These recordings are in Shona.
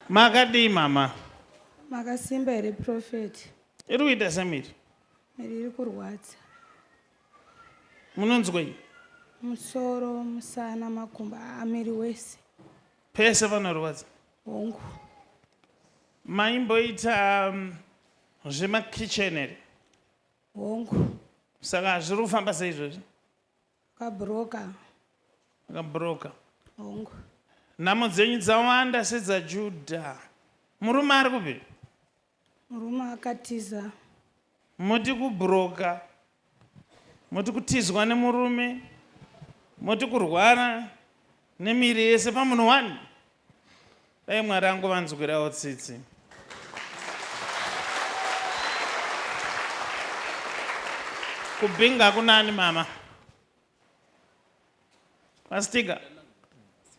Makadi mama. Makasimba ere prophet. Iri kuita semiri. Iri kurwadza. Munonzwei? Musoro, musana, makumbo, miri wese. Pese panorwadza. Hongu. Maimboita zvemakitchen ere. Hongu. Saka zviri kufamba sei izvozvi? Kabroka. Akabroka. Hongu. Nhamo dzenyu dzawanda sedzaJudha. Murume ari kupi? Murume akatiza. Muti kubroka. Muti kutizwa nemurume. Muti kurwara nemiri yese pamunhu wani. Dai Mwari angovanzwirawo tsitsi. Kubhinga kunani mama? Pastika.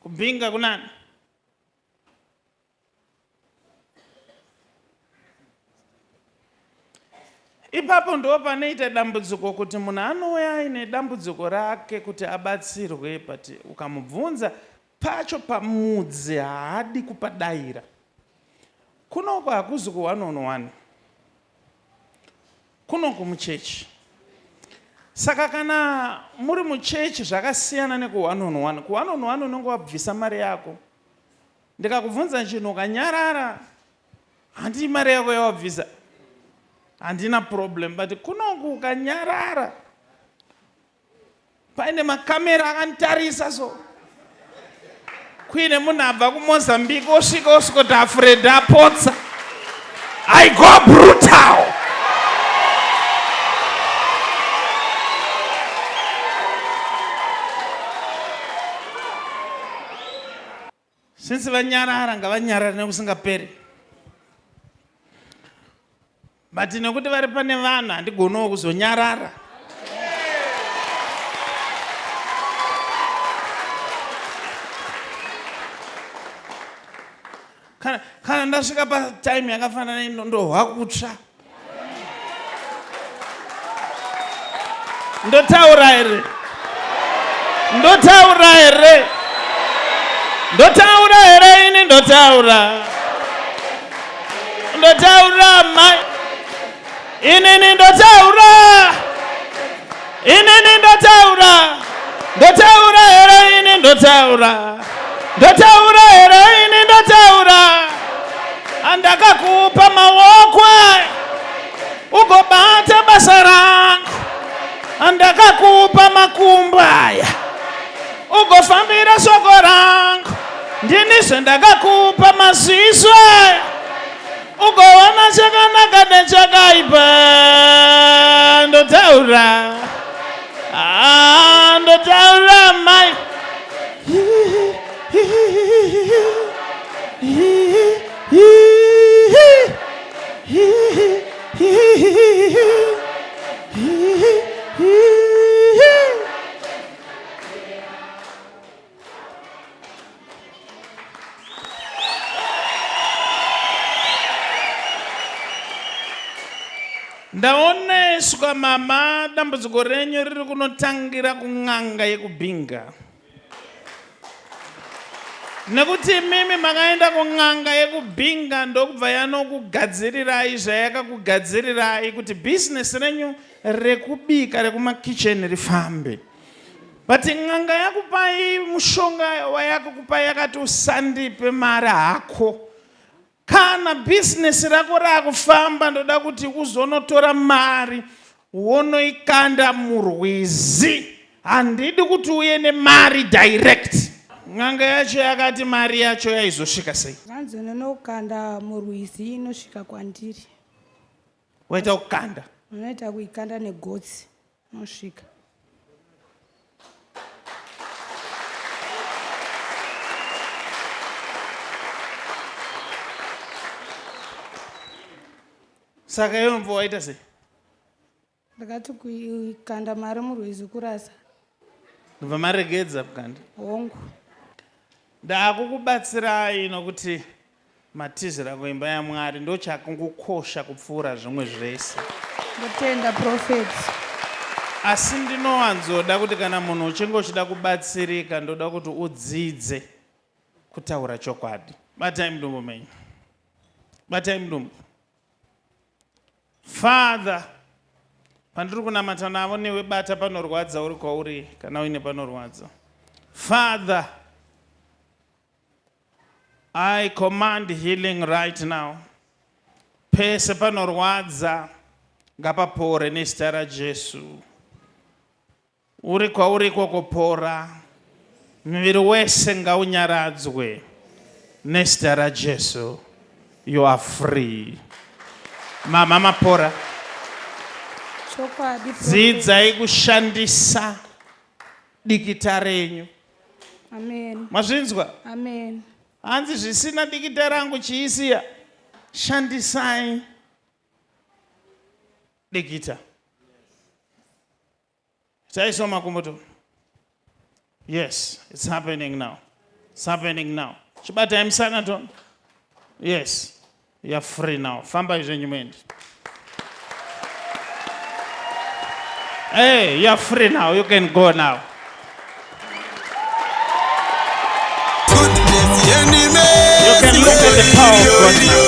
Kubhinga kunani? Ipapo ndo panoita dambudziko kuti munhu anouya aine dambudziko rake kuti abatsirwe, but ukamubvunza pacho pamudzi haadi kupadaira. Kunoko hakuzi ku1 on 1. Kunoko muchechi. Saka kana muri muchechi zvakasiyana neku1 on 1. Ku1 on 1 unenge wabvisa mari yako. Ndikakubvunza chinhu ukanyarara, handii mari yako yawabvisa. Handina problem, but kunoku ukanyarara, paine makamera akantarisa so. Kuine munhu abva kuMozambique osvika osvikoti Freddy apotsa. I go brutal. Since vanyarara ngavanyarara nekusingaperi. But nekuti vari pane vanhu handigonawo kuzonyarara. Kana ndasvika patime yakafanana inondohwa kutsva. Ndotaura here. Ndotaura here. Ndotaura here ini ndotaura. Ndotaura mai. Inini ndotaura. Inini ndotaura. Ndotaura here ini ndotaura. Ndotaura here ini ndotaura. Andakakupa maoko ugobata basa rangu. Andakakupa makumbo aya ugofambira soko rangu. Ndini zvendakakupa maziso aya ugoona chakanaka nechakaipa. Ndotaura. Ndotaura mai. Ndaoneswa mama, dambudziko renyu riri kunotangira kun'anga yekubhinga. Nekuti mimi makaenda kun'anga yekubhinga ndokubva yanokugadzirirai zvayakakugadzirirai kuti business renyu rekubika rekumakitchen rifambe. But n'anga yakupai mushonga wayakukupai yakati usandipe mari hako. Kana business rako rakufamba ndoda kuti uzonotora mari wonoikanda murwizi. Handidi kuti uye nemari direct. N'anga yacho yakati mari yacho yaizosvika sei? Hanzi nonokanda murwizi inosvika kwandiri. Waita kukanda? Unoita kuikanda negotsi inosvika. Saka yombo waita sei? Ndakati kuikanda mari murwizi kurasa. Ndobva maregedza kukanda? Hongu. Ndakukubatsirai nokuti matizira kuimba yaMwari ndochakungukosha kupfuura zvimwe zvese. Ndotenda prophet. Asi ndinowanzoda kuti kana munhu uchinge uchida kubatsirika ndoda kuti udzidze kutaura chokwadi. Batai mudumbu menyu. batai mudumbu. Father, pandiri kunamata navo newe bata panorwadza uri kwauri kana uine panorwadza. Father, I command healing right now. Pese panorwadza ngapapore nezita raJesu. Uri kwauri kupora. Muviri wese ngaunyaradzwe nezita raJesu. You are free. Mama mapora. Dzidzai kushandisa dikita renyu. Amen. Mazvinzwa? Amen. Hanzi zvisina dikita rangu chiisiya. Shandisai dikita. Chaisoma kumbuto. Yes, it's happening now. It's happening now. Chibata msanato. Yes, you are free now. Famba izvenyumendi. Hey, you are free now. You can go now. You can look at the power of God now.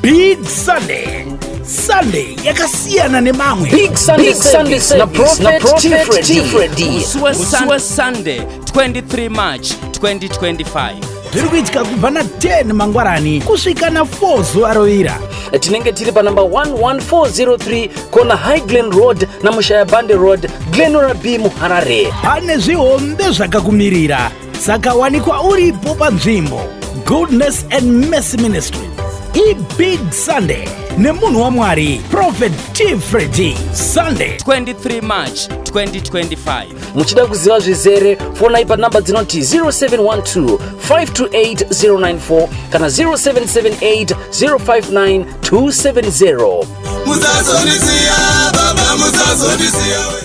Big Sunday. Sunday yakasiyana nemamwe. Big Sunday na Prophet T Freddy. Uswa Sunday 23 March 2025. Zvirikuitika kubva na 10 mangwarani kusvika na 4 zuva rovira. Tinenge tiri pa number 11403 kona High Glen Road na Mushayabande Road, Glenora B Muharare. Pane zvihombe zvakakumirira, saka wanikwa uripo panzvimbo. Goodness and Mercy Ministry. Big Sunday nemunhu waMwari Prophet T Freddy. Sunday 23 March 2025. Muchida kuziva zvizere, fonai pa namba dzinoti 0712 528 094 kana 0778 059 270. Muzazonisiya baba, muzazonisiya.